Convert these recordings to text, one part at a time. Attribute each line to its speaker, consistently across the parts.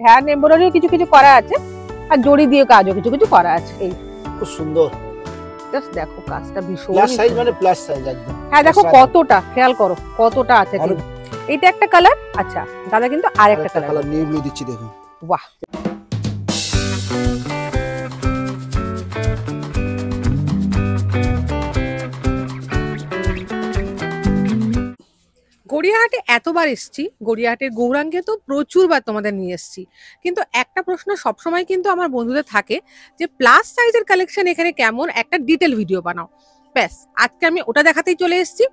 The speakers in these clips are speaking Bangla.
Speaker 1: হ্যান্ড এমব্রয়ডারিও কিছু কিছু করা আছে আর জড়ি দিয়ে কাজও কিছু কিছু করা আছে। এই
Speaker 2: খুব সুন্দর,
Speaker 1: জাস্ট দেখো কাজটা ভীষণ
Speaker 2: প্লাস সাইজ, মানে প্লাস সাইজ একদম।
Speaker 1: হ্যাঁ দেখো কতটা, খেয়াল করো কতটা আছে। এইটা একটা কালার। আচ্ছা দাদা কিন্তু আরেকটা কালার
Speaker 2: নিয়ে দিচ্ছি, দেখুন।
Speaker 1: বাহ, গড়িয়াহাটে এতবার এসছি, গড়িয়াহাটের গৌরাঙ্গে তো প্রচুরবার তোমাদের নিয়ে এসছি, কিন্তু একটা প্রশ্ন সবসময় কিন্তু আমার বন্ধুদের থাকে যে প্লাস সাইজের কালেকশন এখানে কেমন, একটা ডিটেল ভিডিও বানাও। ব্যাস আজকে আমি ওটা দেখাতেই চলে এসেছি।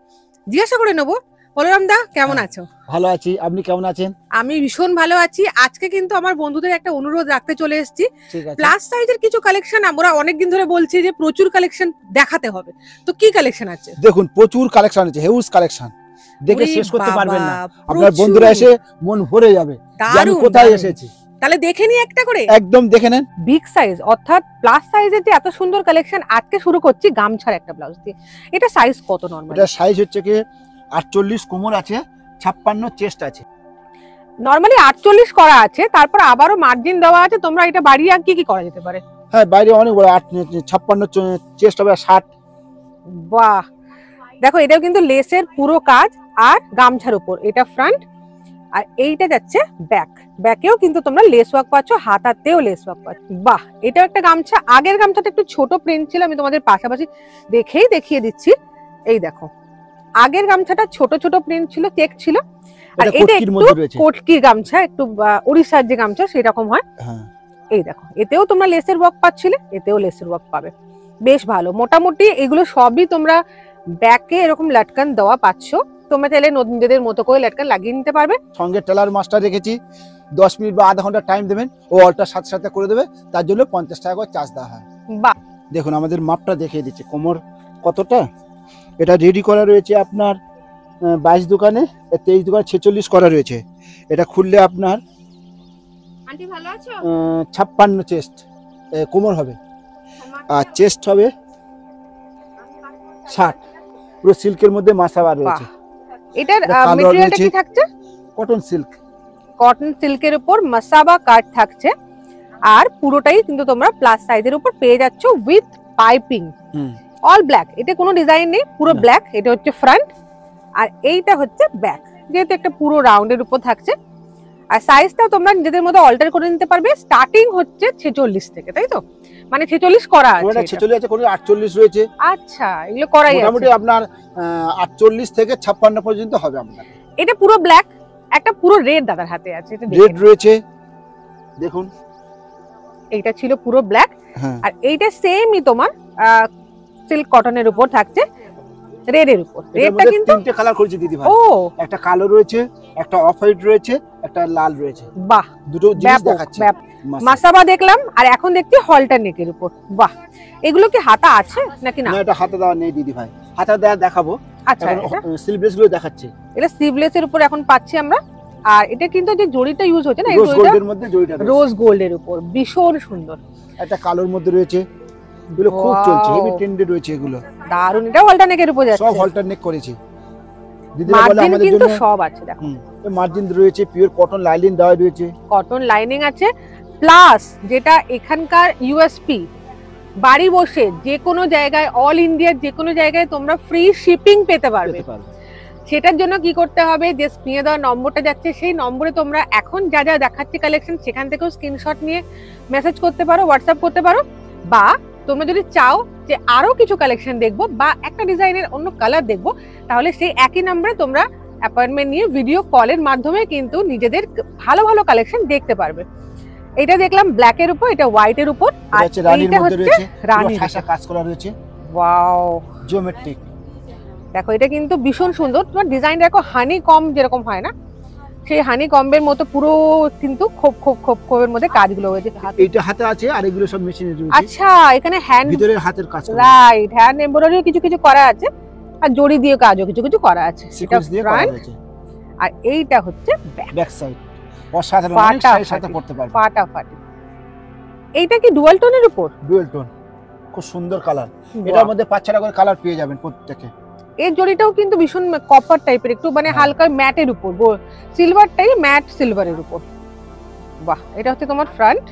Speaker 1: জিজ্ঞাসা করে নেবো, বলরাম দা কেমন আছো?
Speaker 2: ভালো আছি, আপনি কেমন আছেন?
Speaker 1: আমি ভীষণ ভালো আছি। আজকে কিন্তু আমার বন্ধুদের একটা অনুরোধ রাখতে চলে এসেছি, প্লাস সাইজের কিছু কালেকশন আমরা অনেকদিন ধরে বলছি যে প্রচুর কালেকশন দেখাতে হবে। তো কি কালেকশন আছে?
Speaker 2: দেখুন প্রচুর কালেকশন আছে, হিউজ কালেকশন, দেখে শেষ করতে পারবেন না। আপনার বন্ধুরা এসে মন ভরে যাবে যে আমি কোথায় এসেছি।
Speaker 1: তাহলে দেখে নি একটা করে,
Speaker 2: একদম দেখে নেন।
Speaker 1: বিগ সাইজ অর্থাৎ প্লাস সাইজের যে এত সুন্দর কালেকশন, আজকে শুরু করছি গামছার একটা ব্লাউজ দিয়ে। এটা সাইজ কত নরমাল?
Speaker 2: এটা সাইজ হচ্ছে কি 48 কোমর আছে, 56 চেস্ট আছে।
Speaker 1: নরমালি 48 করা আছে, তারপর আবারও মার্জিন দেওয়া আছে। তোমরা এটা বাড়িয়ে আর কি করা যেতে পারে?
Speaker 2: হ্যাঁ বাইরে অনেক বড় 56 চেস্ট হবে 60।
Speaker 1: বাহ, দেখো এটাও কিন্তু লেসের পুরো কাজ আর গামছার উপর এটা ফ্রন্ট, আর এইটা যাচ্ছে ব্যাক। ব্যাকেও কিন্তু তোমরা লেস ওয়ার্ক পাচ্ছ, হাতাতেও লেস ওয়ার্ক পাচ্ছ। বাহ, এটাও একটা গামছা। আগের গামছাটা একটু ছোট প্রিন্ট ছিল, আমি তোমাদের পাশাপাশি দেখেই দেখিয়ে দিচ্ছি। এই দেখো আগের গামছাটা ছোট ছোট প্রিন্ট ছিল, চেক ছিল, আর এটা একটু কোটকির গামছা, একটু উড়িষ্যার যে গামছা সেরকম হয়। এই দেখো এতেও তোমরা লেসের ওয়ার্ক পাচ্ছিলে, এতেও লেসের ওয়ার্ক পাবে। বেশ ভালো, মোটামুটি এগুলো সবই তোমরা ব্যাকে এরকম লাটকান দেওয়া পাচ্ছ। তোমরা চাইলে নিজেদের মতো করে লাটকান লাগিয়ে নিতে পারবে।
Speaker 2: সঙ্গে টেলার মাস্টার রেখেছি, 10 মিনিট বা আধা ঘন্টা টাইম দেবেন, ও অল্টার সাথে সাথে করে দেবে, তার জন্য 50 টাকা করে চার্জ দেওয়া হয়।
Speaker 1: বাহ,
Speaker 2: দেখুন আমাদের মাপটা দেখিয়ে দিচ্ছে কোমর কতটা। এটা রেডি করা রয়েছে আপনার 22 দোকানে, 23 দোকানে 46 করা রয়েছে। এটা খুললে আপনার 56 চেস্ট কোমর হবে, আর চেস্ট হবে 60। পুরো সিল্কের মধ্যে মাসাবা রয়েছে।
Speaker 1: এটার ম্যাটেরিয়ালটা কি থাকছে?
Speaker 2: Cotton silk.
Speaker 1: কটন সিল্কের উপর মাসাবা কাট থাকছে, আর পুরোটাই কিন্তু তোমরা প্লাস সাইজের উপর পেয়ে যাচ্ছ উইথ পাইপিং। অল ব্ল্যাক, এটা কোনো ডিজাইন নেই, পুরো ব্ল্যাক। এটা হচ্ছে ফ্রন্ট, আর এইটা হচ্ছে ব্যাক, যেহেতু একটা পুরো রাউন্ডের উপর থাকছে। আর সাইজটাও তোমরা নিজেদের মতো অল্টার করে নিতে পারবে। স্টার্টিং হচ্ছে 46 থেকে, তাই তো? মানে 46 করা আছে,
Speaker 2: 46 আছে, কোনো 48 রয়েছে।
Speaker 1: আচ্ছা, এগুলো করাই আছে।
Speaker 2: মোটামুটি আপনার 48 থেকে 56 পর্যন্ত হবে আমাদের।
Speaker 1: এটা পুরো ব্ল্যাক, একটা পুরো রেড দাদার হাতে আছে, এটা
Speaker 2: রেড রয়েছে দেখুন।
Speaker 1: এইটা ছিল পুরো ব্ল্যাক, আর এইটা সেমই তোমার সিল্ক কটনের উপর থাকছে, রেডের উপর। রেডটা কিন্তু
Speaker 2: তিনটে কালার করেছি দিদি ভাই।
Speaker 1: ও,
Speaker 2: একটা কালো রয়েছে, একটা অফ হোয়াইট রয়েছে, একটা লাল রয়েছে।
Speaker 1: বাহ,
Speaker 2: দুটো জিনিস দেখাচ্ছি।
Speaker 1: মাসাবা দেখলাম, আর এখন দেখছি হলটার নেকের উপর। বাহ, এগুলো কি হাতা আছে নাকি না?
Speaker 2: না, এটা হাতা দেওয়া নেই দিদি ভাই, হাতা দেওয়া দেখাবো।
Speaker 1: আচ্ছা,
Speaker 2: স্লিভলেস গুলো দেখাচ্ছি।
Speaker 1: এটা স্লিভলেস এর উপর এখন পাচ্ছি আমরা। আর এটা কিন্তু যে জড়িটা ইউজ হচ্ছে না, এই
Speaker 2: রোজ গোল্ডের মধ্যে জড়িটা,
Speaker 1: রোজ গোল্ডের উপর ভীষণ সুন্দর।
Speaker 2: একটা কালোর মধ্যে রয়েছে, এগুলো খুব চলছে, হেভি ট্রেন্ডে রয়েছে এগুলো।
Speaker 1: দারুন, এটা হলটারনেকের উপর যাচ্ছে,
Speaker 2: সব হলটারনেক করেছি দিদি।
Speaker 1: মার্জিন কিন্তু সব আছে, দেখো
Speaker 2: মার্জিন রয়েছে, পিওর কটন লাইনিং দেওয়া রয়েছে,
Speaker 1: কটন লাইনিং আছে। প্লাস যেটা এখানকার ইউএসপি, বাড়ি বসে যে কোনো জায়গায়, অল ইন্ডিয়ার যে কোনো জায়গায় তোমরা ফ্রি শিপিং পেতে পারবে। সেটার জন্য কি করতে হবে, যে স্ক্রিনে দেওয়া নম্বরটা যাচ্ছে, সেই নম্বরে তোমরা এখন যা যা দেখাচ্ছে কালেকশন, সেখান থেকেও স্ক্রিনশট নিয়ে মেসেজ করতে পারো, হোয়াটসঅ্যাপ করতে পারো। বা তোমরা যদি চাও যে আরো কিছু কালেকশন দেখবো বা একটা ডিজাইনের অন্য কালার দেখবো, তাহলে সেই একই নম্বরে তোমরা অ্যাপয়েন্টমেন্ট নিয়ে ভিডিও কলের মাধ্যমে কিন্তু নিজেদের ভালো ভালো কালেকশন দেখতে পারবে। এটা দেখলাম ব্ল্যাক এর উপর, এটা হোয়াইট এর উপর, আর এইটা হচ্ছে রানী
Speaker 2: কাজ করা রয়েছে।
Speaker 1: Wow,
Speaker 2: geometric.
Speaker 1: দেখো এটা কিন্তু ভীষণ সুন্দর। তোমার ডিজাইন দেখো, হানি কম যেরকম হয় না, সেই হানি কম্বের মতো পুরো কিন্তু খোপ খোপ খোপ খোপের মধ্যে কাজগুলো হয়েছে।
Speaker 2: এইটা হাতে আছে, আর এগুলো সব মেশিনে রয়েছে।
Speaker 1: আচ্ছা, এখানে হ্যান্ড,
Speaker 2: ভিতরের হাতের কাজ,
Speaker 1: রাইট, হ্যান্ড এমব্রয়ডারিও কিছু কিছু করা আছে, আর জড়ি দিয়ে কাজও কিছু কিছু করা আছে।
Speaker 2: সিকোয়েন্স দিয়ে করা আছে।
Speaker 1: আর এইটা হচ্ছে
Speaker 2: ব্যাক সাইড, অসাধারণ, অনেক সাথে পড়তে পারবে,
Speaker 1: ফাটাফাটি। এইটা কি ডুয়াল টোনের উপর?
Speaker 2: ডুয়াল টোন, খুব সুন্দর কালার। এটার মধ্যে 5-6টা করে কালার পেয়ে যাবেন প্রত্যেককে।
Speaker 1: এর জড়িটাও কিন্তু ভীষণ কপার টাইপের, একটু মানে হালকা ম্যাটের উপর, সিলভার টাইপ, ম্যাট সিলভারের উপর। বাহ, এটা হচ্ছে তোমার ফ্রন্ট,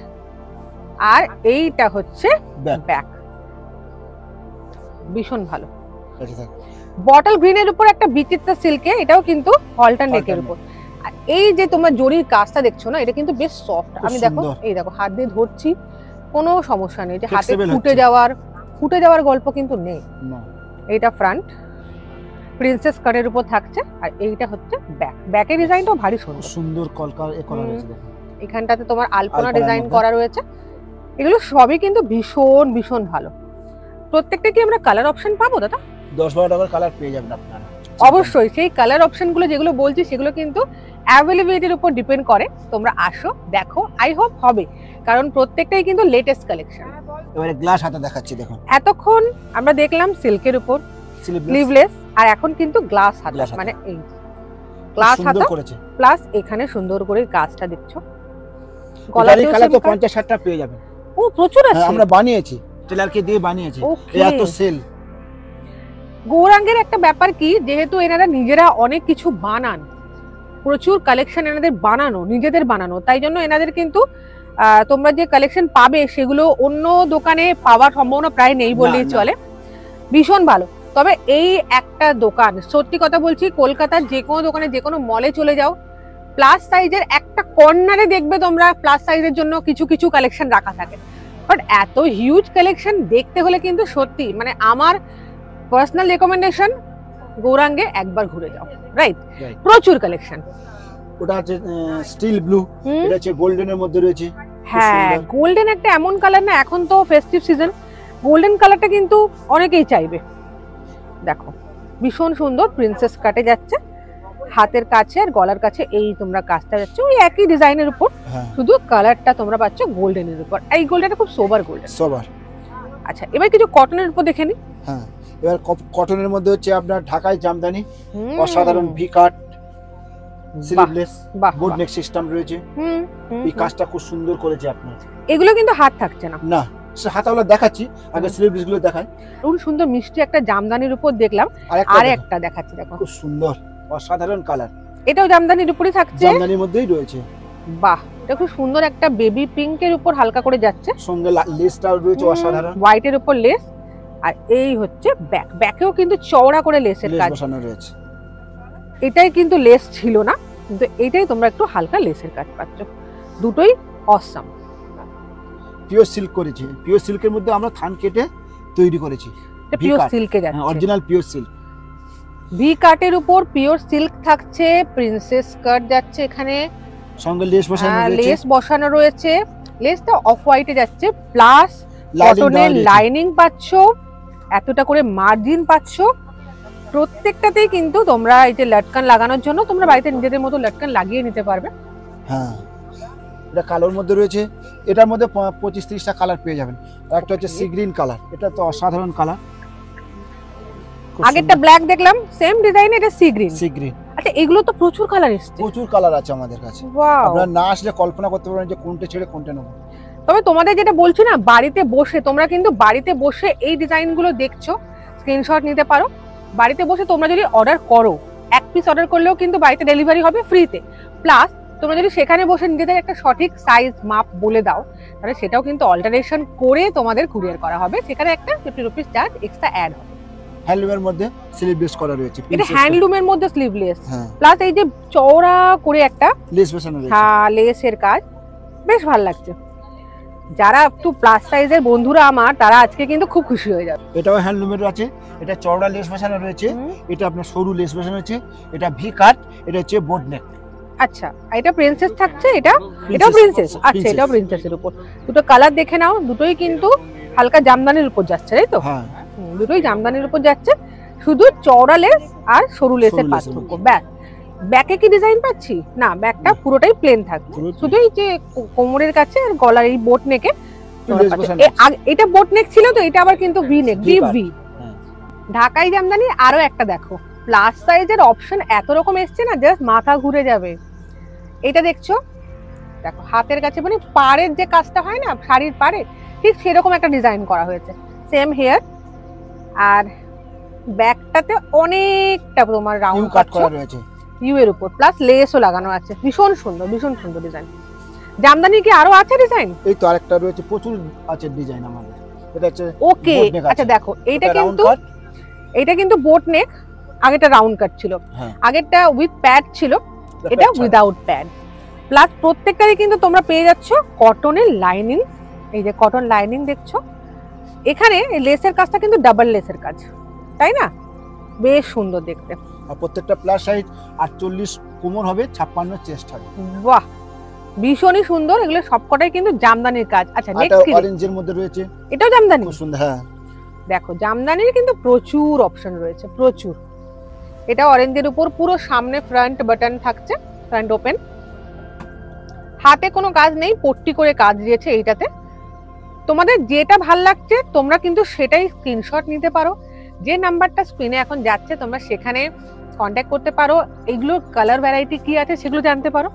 Speaker 1: আর এইটা হচ্ছে
Speaker 2: ব্যাক।
Speaker 1: ব্যাক। ভীষণ ভালো।
Speaker 2: এটা থাক।
Speaker 1: বটল গ্রিনের উপর একটা বিচিত্র সিল্কে, এটাও কিন্তু হলটার নেকের
Speaker 2: Halter
Speaker 1: উপর। আর এই যে তোমার জরির কাজটা দেখছো না, এটা কিন্তু বেশ সফট।
Speaker 2: খুব
Speaker 1: আমি দেখো,
Speaker 2: সুন্দর।
Speaker 1: এই দেখো হাত দিয়ে ধরছি, কোনো সমস্যা নেই যে হাতে
Speaker 2: Flexible
Speaker 1: ফুটে যাওয়ার গল্প কিন্তু নেই।
Speaker 2: না।
Speaker 1: এইটা ফ্রন্ট, প্রিন্সেস কাটের উপর থাকছে, আর এইটা হচ্ছে ব্যাক। ব্যাকের ডিজাইনটাও ভারী
Speaker 2: খুব
Speaker 1: সুন্দর।
Speaker 2: সুন্দর কলকার এ করা রয়েছে দেখুন।
Speaker 1: এখানটাতে তোমার আলপনা
Speaker 2: আলপনার
Speaker 1: ডিজাইন
Speaker 2: মধ্যে।
Speaker 1: করা রয়েছে। এগুলো সবই কিন্তু ভীষণ ভীষণ ভালো। প্রত্যেকটা কি আমরা কালার অপশন পাবো দাদা?
Speaker 2: 10-12 টাকার কালার পেয়ে যাবেন আপনারা।
Speaker 1: অবশ্যই। সেই কালার অপশনগুলো যেগুলো বলছি সেগুলো কিন্তু অ্যাভেলেবিলিটির উপর ডিপেন্ড করে। তোমরা আসো, দেখো, আই হোপ হবে, কারণ প্রত্যেকটাই কিন্তু লেটেস্ট কালেকশন।
Speaker 2: এবারে গ্লাস হাতে দেখাচ্ছি দেখুন।
Speaker 1: এতক্ষণ আমরা দেখলাম সিল্কের উপর স্লিভলেস, আর এখন কিন্তু গ্লাস হাতা,
Speaker 2: Glass হাতা।
Speaker 1: মানে এই গ্লাস
Speaker 2: সুন্দর
Speaker 1: হাতা
Speaker 2: করেছে।
Speaker 1: প্লাস এখানে সুন্দর করে কাজটা দেখছো।
Speaker 2: গলার
Speaker 1: গলাতেও
Speaker 2: কালার
Speaker 1: same
Speaker 2: তো
Speaker 1: কাজ।
Speaker 2: 50-60টা পেয়ে যাবেন।
Speaker 1: ও প্রচুর
Speaker 2: হ্যাঁ,
Speaker 1: আছে।
Speaker 2: আমরা বানিয়েছি, টেলারকে দিয়ে বানিয়েছি।
Speaker 1: Okay.
Speaker 2: এই এত সেল।
Speaker 1: গৌরাঙ্গের একটা ব্যাপার কি, যেহেতু এনারা নিজেরা অনেক কিছু বানান, প্রচুর কালেকশন এনাদের বানানো, নিজেদের বানানো, তাই জন্য এনাদের কিন্তু তোমরা যে কালেকশন পাবে সেগুলো অন্য দোকানে পাওয়ার সম্ভাবনা প্রায় নেই বললেই
Speaker 2: না।
Speaker 1: চলে। ভীষণ ভালো। তবে এই একটা দোকান, সত্যি কথা বলছি, কলকাতার যে কোনো দোকানে, যে কোনো মলে চলে যাও, প্লাস সাইজের একটা কর্নারে দেখবে তোমরা প্লাস সাইজের জন্য কিছু কিছু কালেকশন রাখা থাকে। বাট এত হিউজ কালেকশন দেখতে হলে কিন্তু সত্যি, মানে আমার পার্সোনাল রেকমেন্ডেশন, গৌরাঙ্গে একবার ঘুরে যাও। Right,
Speaker 2: Right.
Speaker 1: প্রচুর কালেকশন।
Speaker 2: ওটা হচ্ছে স্টিল ব্লু, এটা হচ্ছে গোল্ডেনের মধ্যে রয়েছে।
Speaker 1: হ্যাঁ,
Speaker 2: সুন্দর।
Speaker 1: গোল্ডেন একটা এমন কালার না, এখন তো ফেস্টিভ সিজন, গোল্ডেন কালারটা কিন্তু অনেকেই চাইবে। দেখো ভীষণ সুন্দর, প্রিন্সেস কাটে যাচ্ছে, হাতের কাছে আর গলার কাছে এই তোমরা কাজটা যাচ্ছে ওই একই ডিজাইনের উপর,
Speaker 2: হ্যাঁ,
Speaker 1: শুধু কালারটা তোমরা পাচ্ছ গোল্ডেনের উপর। এই গোল্ডেনটা খুব সোবার গোল্ডেন।
Speaker 2: সবার।
Speaker 1: আচ্ছা, এবার কিছু কটনের উপর দেখে নি।
Speaker 2: হ্যাঁ, এবার কটনের মধ্যে হচ্ছে আপনার ঢাকাই জামদানি,
Speaker 1: হুম,
Speaker 2: অসাধারণ ভি কাট, স্লিভলেস,
Speaker 1: বাহ,
Speaker 2: বোট
Speaker 1: বাহ।
Speaker 2: নেক সিস্টেম রয়েছে।
Speaker 1: হুম, হুম,
Speaker 2: এই কাজটা খুব সুন্দর করেছে আপনার।
Speaker 1: এগুলো কিন্তু হাত থাকছে না।
Speaker 2: না, সে হাতাওয়ালা দেখাচ্ছি, আগে স্লিভলেস গুলো দেখাই।
Speaker 1: খুব সুন্দর মিষ্টি একটা জামদানির উপর দেখলাম, আর
Speaker 2: আর
Speaker 1: একটা দেখাচ্ছি দেখো,
Speaker 2: খুব সুন্দর অসাধারণ কালার,
Speaker 1: এটাও জামদানির উপরই থাকছে।
Speaker 2: জামদানির মধ্যেই রয়েছে।
Speaker 1: বাহ, এটা খুব সুন্দর একটা বেবি পিঙ্কের উপর হালকা করে যাচ্ছে,
Speaker 2: সঙ্গে লেসটাও রয়েছে অসাধারণ,
Speaker 1: হোয়াইটের উপর লেস, আর এই হচ্ছে ব্যাক। ব্যাকেও কিন্তু চওড়া করে লেসের
Speaker 2: লেস
Speaker 1: কাজ।
Speaker 2: বসানো রয়েছে।
Speaker 1: এটাই কিন্তু লেস ছিল না, কিন্তু এইটাই তোমরা একটু হালকা লেসের কাজ পাচ্ছ। দুটোই অসাম।
Speaker 2: পিওর সিল্ক করেছি, পিওর সিল্কের মধ্যে আমরা থান কেটে তৈরি করেছি।
Speaker 1: এটা পিওর সিল্কে যাচ্ছে,
Speaker 2: অরিজিনাল পিওর সিল্ক।
Speaker 1: ভি কাটের উপর পিওর সিল্ক থাকছে, প্রিন্সেস কাট যাচ্ছে এখানে,
Speaker 2: সঙ্গে লেস বসানো রয়েছে।
Speaker 1: লেস বসানো রয়েছে, লেসটা অফ হোয়াইটে যাচ্ছে, প্লাস
Speaker 2: Lining
Speaker 1: কটনের
Speaker 2: দেওয়া রয়েছে।
Speaker 1: লাইনিং পাচ্ছো, এতটা করে মার্জিন পাচ্ছো। প্রত্যেকটাতেই কিন্তু তোমরা এই যে লটকান লাগানোর জন্য তোমরা বাড়িতে নিজেদের মতো লটকান লাগিয়ে নিতে পারবে।
Speaker 2: হ্যাঁ, এটা কালোর মধ্যে রয়েছে, এটার মধ্যে 25-30টা কালার পেয়ে যাবেন। আর একটা হচ্ছে সি গ্রিন কালার, এটা তো অসাধারণ কালার।
Speaker 1: আগেরটা ব্ল্যাক দেখলাম, সেম ডিজাইন, এটা সি গ্রিন।
Speaker 2: Sea green.
Speaker 1: আচ্ছা, এগুলো তো প্রচুর কালার এসছে।
Speaker 2: প্রচুর কালার আছে আমাদের কাছে,
Speaker 1: ওয়াও।
Speaker 2: আপনারা না আসলে কল্পনা করতে পারবেন যে কোনটা ছেড়ে কোনটা নেব।
Speaker 1: তবে তোমাদের যেটা বলছি না, বাড়িতে বসে তোমরা কিন্তু বাড়িতে বসে এই ডিজাইনগুলো দেখছো, স্ক্রিনশট নিতে পারো। বাড়িতে বসে তোমরা যদি অর্ডার করো, এক পিস অর্ডার করলেও কিন্তু বাড়িতে ডেলিভারি হবে ফ্রিতে। প্লাস তোমরা যদি সেখানে বসে নিজেদের একটা সঠিক সাইজ মাপ বলে দাও, তাহলে সেটাও কিন্তু অল্টারেশন করে তোমাদের কুরিয়ার করা হবে, সেখানে একটা 50 রুপিস চার্জ এক্সট্রা অ্যাড হবে।
Speaker 2: হ্যান্ডলুমের মধ্যে স্লিভলেস করা রয়েছে।
Speaker 1: এটা হ্যান্ডলুমের মধ্যে স্লিভলেস,
Speaker 2: হ্যাঁ,
Speaker 1: প্লাস এই যে চওড়া করে একটা
Speaker 2: লেস বসানো রয়েছে।
Speaker 1: লেসের কাজ, বেশ ভালো লাগছে। যারা একটু প্লাস সাইজের বন্ধুরা আমার, তারা আজকে কিন্তু খুব খুশি হয়ে যাবে।
Speaker 2: এটাও হ্যান্ডলুমের আছে, এটা চওড়া লেস বসানো রয়েছে,
Speaker 1: হুম।
Speaker 2: এটা আপনার সরু লেস বসানো রয়েছে, এটা ভি কাট, এটা হচ্ছে বোট নেক।
Speaker 1: আচ্ছা, এটা প্রিন্সেস থাকছে, এটাও প্রিন্সেস। আচ্ছা, এটাও প্রিন্সেসের উপর। দুটো কালার দেখে নাও, দুটোই কিন্তু হালকা জামদানির উপর যাচ্ছে, তাই তো?
Speaker 2: হ্যাঁ,
Speaker 1: দুটোই জামদানির উপর যাচ্ছে, শুধু চওড়া লেস আর সরু লেসের
Speaker 2: সরু লেসের
Speaker 1: পার্থক্য। ব্যাক, ব্যাকে কি ডিজাইন পাচ্ছি না, ব্যাকটা পুরোটাই প্লেন থাকছে,
Speaker 2: পুরো
Speaker 1: শুধু এই যে কোমরের কাছে আর গলার এই বোট নেকে।
Speaker 2: লেস বসানো
Speaker 1: এটা বোট নেক ছিল তো, এটা আবার কিন্তু ভি নেক, ডিপ
Speaker 2: part।
Speaker 1: ভি।
Speaker 2: হ্যাঁ।
Speaker 1: ঢাকাই জামদানি আরো একটা দেখো, প্লাস সাইজের অপশন এত রকম এসছে না, জাস্ট মাথা ঘুরে যাবে। এটা দেখছো, দেখো হাতের কাছে, মানে পাড়ের যে কাজটা হয় না শাড়ির পাড়ে, ঠিক সেরকম একটা ডিজাইন করা হয়েছে, সেম হেয়ার। আর ব্যাকটাতে অনেকটা তোমার
Speaker 2: ইউ
Speaker 1: রাউন্ড
Speaker 2: কাট করা রয়েছে।
Speaker 1: ইউ এর উপর, প্লাস লেসও লাগানো আছে। ভীষণ সুন্দর, ভীষণ সুন্দর ডিজাইন। জামদানি কি আরো আছে ডিজাইন?
Speaker 2: এই তো আরেকটা রয়েছে, প্রচুর আছে ডিজাইন আমাদের। এটা হচ্ছে
Speaker 1: ওকে, আচ্ছা দেখো এইটা কিন্তু বোট নেক, আগেটা রাউন্ড কাট ছিল, আগেরটা উইথ প্যাড ছিল, এটা উইদাউট প্যাড। প্লাস প্রত্যেকটারই কিন্তু তোমরা পেয়ে যাচ্ছ কটনের লাইনিং। এই যে কটন লাইনিং দেখছো, এখানে লেসের কাজটা কিন্তু ডাবল লেসের কাজ, তাই না? বেশ সুন্দর দেখতে।
Speaker 2: আর প্রত্যেকটা প্লাস সাইজ 48 কোমর হবে, 56 চেস্ট হবে।
Speaker 1: বাহ, ভীষণই সুন্দর। এগুলো সবকটাই কিন্তু জামদানির কাজ। আচ্ছা নেক্সট কি?
Speaker 2: অরেঞ্জের মধ্যে রয়েছে,
Speaker 1: এটাও জামদানি।
Speaker 2: খুব সুন্দর। হ্যাঁ
Speaker 1: দেখো জামদানির কিন্তু প্রচুর অপশন রয়েছে, প্রচুর। এটা অরেঞ্জের উপর পুরো সামনে ফ্রন্ট বাটন থাকছে, ফ্রন্ট ওপেন, হাতে কোনো কাজ নেই, পট্টি করে কাজ দিয়েছে এইটাতে। তোমাদের যেটা ভাল লাগছে তোমরা কিন্তু সেটাই স্ক্রিনশট নিতে পারো। যে নাম্বারটা স্ক্রিনে এখন যাচ্ছে তোমরা সেখানে কন্ট্যাক্ট করতে পারো, এগুলো কালার ভ্যারাইটি কি আছে সেগুলো জানতে পারো।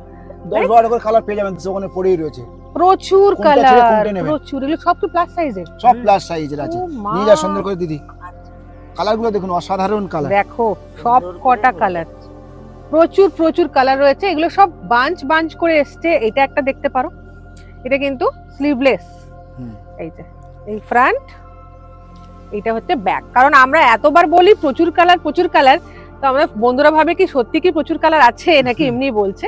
Speaker 2: 10-12 করে কালার পেয়ে যাবেন, দোকানে পড়েই রয়েছে
Speaker 1: প্রচুর কালার, প্রচুর। এগুলো সব কি প্লাস সাইজের?
Speaker 2: সব প্লাস সাইজের আছে। নিয়ে যা সুন্দর করে দিদি, কালারগুলো দেখুন, অসাধারণ কালার।
Speaker 1: দেখো সব কটা কালার, প্রচুর প্রচুর কালার রয়েছে। এগুলো সব বাঞ্চ বাঞ্চ করে এসছে। এটা একটা দেখতে পারো, এটা কিন্তু স্লিভলেস। এই যে এই ফ্রন্ট, এটা হচ্ছে ব্যাক। কারণ আমরা এতবার বলি প্রচুর কালার প্রচুর কালার, তো আমরা বন্ধুরা ভাবে কি সত্যি কি প্রচুর কালার আছে নাকি এমনি বলছে।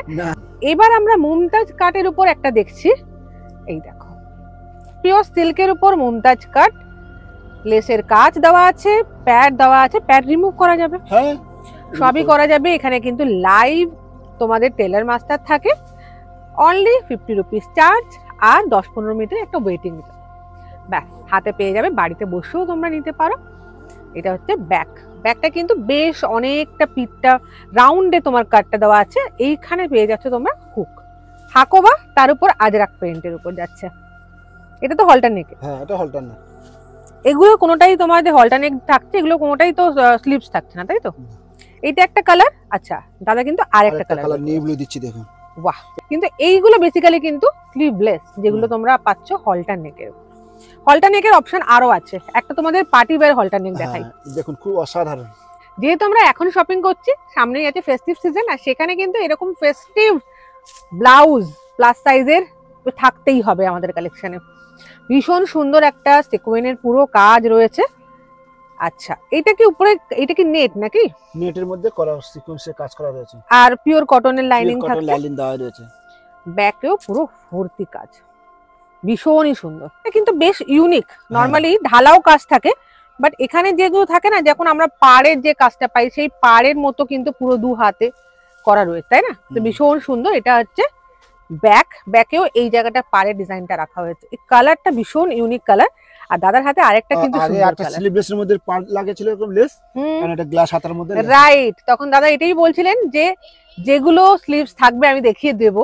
Speaker 1: এবার আমরা মুমতাজ কাটের উপর একটা দেখছি। এই দেখো পিওর সিল্কের উপর মুমতাজ কাট, লেসের কাজ দেওয়া আছে, প্যাড দেওয়া আছে, প্যাড রিমুভ করা যাবে,
Speaker 2: হ্যাঁ
Speaker 1: সবই করা যাবে। এখানে কিন্তু লাইভ তোমাদের টেলার মাস্টার থাকে। অনলি 50 রুপিস চার্জ, আর 10-15 মিনিটের একটা ওয়েটিং, ব্যাস হাতে পেয়ে যাবে। বাড়িতে বসেও তোমরা নিতে পারো। এটা হচ্ছে ব্যাক। ব্যাকটা কিন্তু বেশ অনেকটা পিঠটা রাউন্ডে তোমার কাটটা দেওয়া আছে। এইখানে পেয়ে যাচ্ছে তোমরা হুক, হাকোবা, তার উপর আজরাক প্রিন্টের উপর যাচ্ছে। এটা তো হলটার নেক।
Speaker 2: হ্যাঁ এটা হলটার নেক।
Speaker 1: এগুলো কোনোটাই তোমাদের হলটার নেক থাকছে, এগুলো কোনোটাই তো স্লিভস থাকছে না, তাই তো? এইটা একটা কালার। আচ্ছা দাদা কিন্তু আরেকটা কালার
Speaker 2: নেভি ব্লু দিচ্ছি, দেখুন।
Speaker 1: বাহ, কিন্তু এইগুলো বেসিক্যালি কিন্তু স্লিভলেস, যেগুলো তোমরা পাচ্ছ হলটার নেকের। হলটার নেকের অপশন আরো আছে। একটা তোমাদের পার্টি ওয়্যার হলটার নেক দেখাই,
Speaker 2: দেখুন খুব অসাধারণ।
Speaker 1: যেহেতু আমরা এখন শপিং করছি, সামনেই আছে ফেস্টিভ সিজন, আর সেখানে কিন্তু এরকম ফেস্টিভ ব্লাউজ প্লাস সাইজের থাকতেই হবে আমাদের কালেকশনে। ভীষণ সুন্দর একটা সিকোয়েন্সের পুরো কাজ রয়েছে। আচ্ছা এটা কি উপরে, এটা কি নেট নাকি?
Speaker 2: নেটের মধ্যে করা সিকোয়েন্সের কাজ করা রয়েছে,
Speaker 1: আর পিওর কটনের লাইনিং থাকছে,
Speaker 2: লাইনিং দেওয়া রয়েছে।
Speaker 1: ব্যাকেও পুরো ভর্তি কাজ, ভীষণই সুন্দর। এটা কিন্তু বেশ ইউনিক। নরমালি ঢালাও কাজ থাকে, বাট এখানে যেগুলো থাকে না, যখন আমরা পাড়ের যে কাজটা পাই সেই পাড়ের মতো কিন্তু পুরো দু হাতে করা রয়েছে, তাই না? তো ভীষণ সুন্দর। এটা হচ্ছে ব্যাক, ব্যাকেও এই জায়গাটা পাড়ের ডিজাইনটা রাখা হয়েছে। এই কালারটা ভীষণ ইউনিক কালার। আর দাদার হাতে আরেকটা কিন্তু সুন্দর কালার,
Speaker 2: স্লিভলেসের মধ্যে পাড় লাগেছিল এরকম লেস, আর এটা গ্লাস হাতার মধ্যে।
Speaker 1: রাইট, তখন দাদা এটাই বলছিলেন যে যেগুলো স্লিভস থাকবে আমি দেখিয়ে দেব।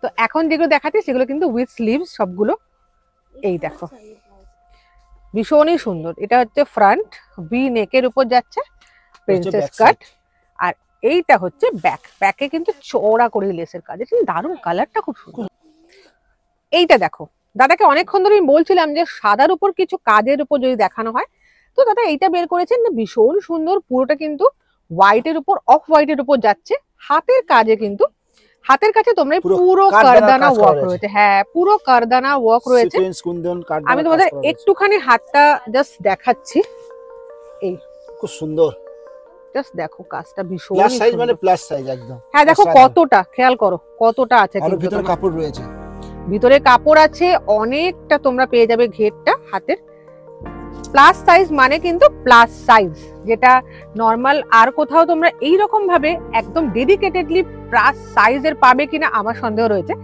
Speaker 1: তো এখন যেগুলো দেখাচ্ছি সেগুলো কিন্তু উইথ স্লিভস সবগুলো। এই দেখো ভীষণই সুন্দর। এটা হচ্ছে ফ্রন্ট, ভি নেকের উপর যাচ্ছে, প্রিন্সেস কাট। আর এইটা হচ্ছে ব্যাক, ব্যাকে কিন্তু চওড়া করে লেসের কাজ। এটা দারুণ, কালারটা খুব সুন্দর। এইটা দেখো, দাদাকে অনেকক্ষণ ধরে আমি বলছিলাম যে সাদার উপর কিছু কাজের উপর যদি দেখানো হয়, তো দাদা এইটা বের করেছেন, ভীষণ সুন্দর। পুরোটা কিন্তু হোয়াইটের উপর, অফ হোয়াইটের উপর যাচ্ছে। হাতের কাজে কিন্তু, হাতের কাছে তোমরা পুরো কারদানা ওয়ার্ক রয়েছে। হ্যাঁ পুরো কারদানা ওয়ার্ক রয়েছে। আমি তোমাদের একটুখানি হাতটা জাস্ট দেখাচ্ছি। এই
Speaker 2: খুব সুন্দর,
Speaker 1: জাস্ট দেখো কাজটা ভীষণ
Speaker 2: প্লাস সাইজ, মানে প্লাস সাইজ একদম।
Speaker 1: হ্যাঁ দেখো কতটা, খেয়াল করো কতটা আছে।
Speaker 2: আর ভিতরে কাপড় রয়েছে,
Speaker 1: ভিতরে কাপড় আছে অনেকটা। তোমরা পেয়ে যাবে ঘেরটা হাতের। প্লাস সাইজ মানে কিন্তু প্লাস সাইজ, যেটা নরমাল আর কোথাও তোমরা এইরকম ভাবে একদম ডেডিকেটেডলি প্লাস সাইজের পাবে কিনা আমার সন্দেহ রয়েছে।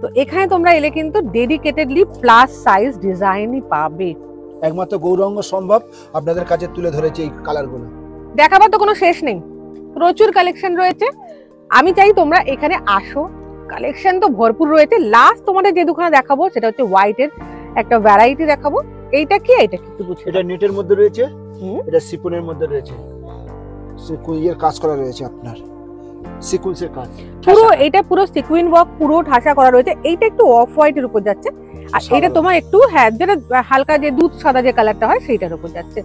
Speaker 1: তো এখানে তোমরা এলে কিন্তু ডেডিকেটেডলি প্লাস সাইজ ডিজাইনই পাবে।
Speaker 2: একমাত্র গৌরাঙ্গ সম্ভব আপনাদের কাছে তুলে ধরেছে এই কালারগুলো।
Speaker 1: দেখাবার তো কোনো শেষ নেই, প্রচুর কালেকশন রয়েছে। আমি চাই তোমরা এখানে আসো, কালেকশন তো ভরপুর রয়েছে। লাস্ট তোমাদের যে দুখানা দেখাবো সেটা হচ্ছে হোয়াইটের একটা ভ্যারাইটি দেখাবো। এইটা কি, এটা কি একটু বুঝছো?
Speaker 2: এটা নেটের মধ্যে রয়েছে, এটা সিফনের মধ্যে রয়েছে, সিকুয়েন্সের কাজ করা রয়েছে, আপনার সিকুয়েন্সের কাজ
Speaker 1: পুরো। এটা পুরো সিকুয়েন ওয়ার্ক, পুরো ঠাসা করা রয়েছে। এইটা একটু অফ হোয়াইটের উপর যাচ্ছে, আর এটা তোমার একটু হ্যাঁ যেটা হালকা যে দুধ সাদা যে কালারটা হয় সেইটার উপর যাচ্ছে।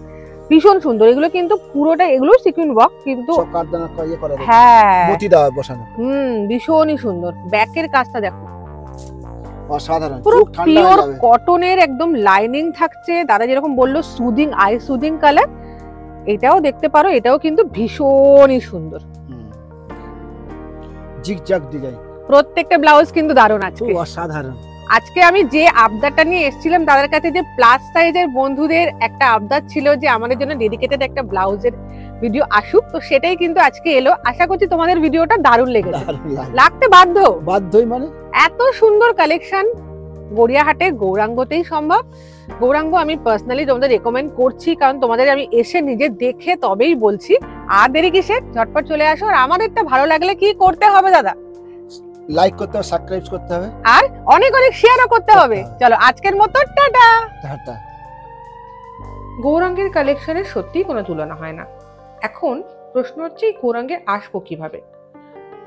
Speaker 1: ভীষণ সুন্দর। এগুলো কিন্তু পুরোটা, এগুলো সিকুয়েন ওয়ার্ক কিন্তু
Speaker 2: হ্যাঁ মতি দাও বসানো।
Speaker 1: ভীষণই সুন্দর। ব্যাকের কাজটা দেখো,
Speaker 2: অসাধারণ,
Speaker 1: পুরো
Speaker 2: চোখ ঠান্ডা হয়ে
Speaker 1: পিওর
Speaker 2: যাবে।
Speaker 1: কটনের একদম লাইনিং থাকছে, দাদা যেরকম বললো সুদিং আই সুদিং কালার। এটাও দেখতে পারো, এটাও কিন্তু ভীষণই সুন্দর,
Speaker 2: জিগজ্যাগ ডিজাইন,
Speaker 1: প্রত্যেকটা ব্লাউজ কিন্তু দারুণ আছে।
Speaker 2: খুব অসাধারণ।
Speaker 1: আজকে আমি যে আবদারটা নিয়ে এসেছিলাম দাদার কাছে, যে প্লাস সাইজের বন্ধুদের একটা আবদার ছিল যে আমাদের জন্য ডেডিকেটেড একটা ব্লাউজের ভিডিও আসুক, তো সেটাই কিন্তু আজকে এলো। আশা করছি তোমাদের ভিডিওটা দারুণ লেগেছে,
Speaker 2: দারুণ লাগে।
Speaker 1: লাগতে বাধ্য।
Speaker 2: বাধ্যই মানে
Speaker 1: এত সুন্দর কালেকশন গড়িয়াহাটে গৌরাঙ্গতেই সম্ভব। গৌরাঙ্গ আমি পার্সোনালি তোমাদের রেকমেন্ড করছি, কারণ তোমাদের আমি এসে নিজে দেখে তবেই বলছি। আর দেরি কিসের, ঝটপট চলে আসো। আর আমাদেরটা ভালো লাগলে কি করতে হবে দাদা?
Speaker 2: লাইক করতে হবে, সাবস্ক্রাইব করতে হবে,
Speaker 1: আর অনেক অনেক শেয়ারও করতে হবে। চলো আজকের মতো টাটা।
Speaker 2: টাটা।
Speaker 1: গৌরাঙ্গের কালেকশনের সত্যিই কোনো তুলনা হয় না। এখন প্রশ্ন হচ্ছে এই গৌরাঙ্গে আসবো কিভাবে?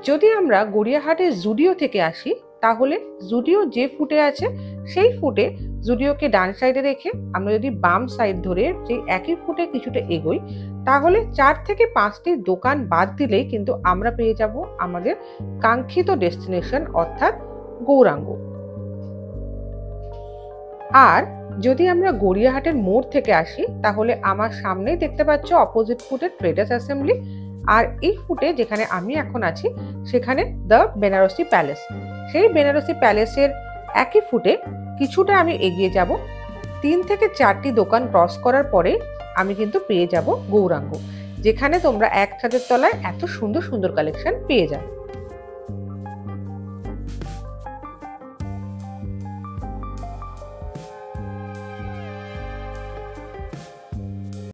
Speaker 1: যদি আমরা গড়িয়াহাটের জুডিও থেকে আসি, তাহলে জুডিও যে ফুটে আছে সেই ফুটে জুডিওকে ডান সাইডে রেখে আমরা যদি বাম সাইড ধরে সেই একই ফুটে কিছুটা এগোই, তাহলে 4 থেকে 5টি দোকান বাদ দিলেই কিন্তু আমরা পেয়ে যাব আমাদের কাঙ্ক্ষিত ডেস্টিনেশন, অর্থাৎ গৌরাঙ্গ। আর যদি আমরা গড়িয়াহাটের মোড় থেকে আসি, তাহলে আমার সামনেই দেখতে পাচ্ছ অপোজিট ফুটে ট্রেডার্স অ্যাসেম্বলি, আর এই ফুটে যেখানে আমি এখন আছি সেখানে দ্য বেনারসি প্যালেস। সেই বেনারসি প্যালেসের একই ফুটে কিছুটা আমি এগিয়ে যাব, 3 থেকে 4টি দোকান ক্রস করার পরে আমি কিন্তু পেয়ে যাব গৌরাঙ্গ, যেখানে তোমরা এক ছাদের তলায় এত সুন্দর সুন্দর কালেকশন পেয়ে যাবে।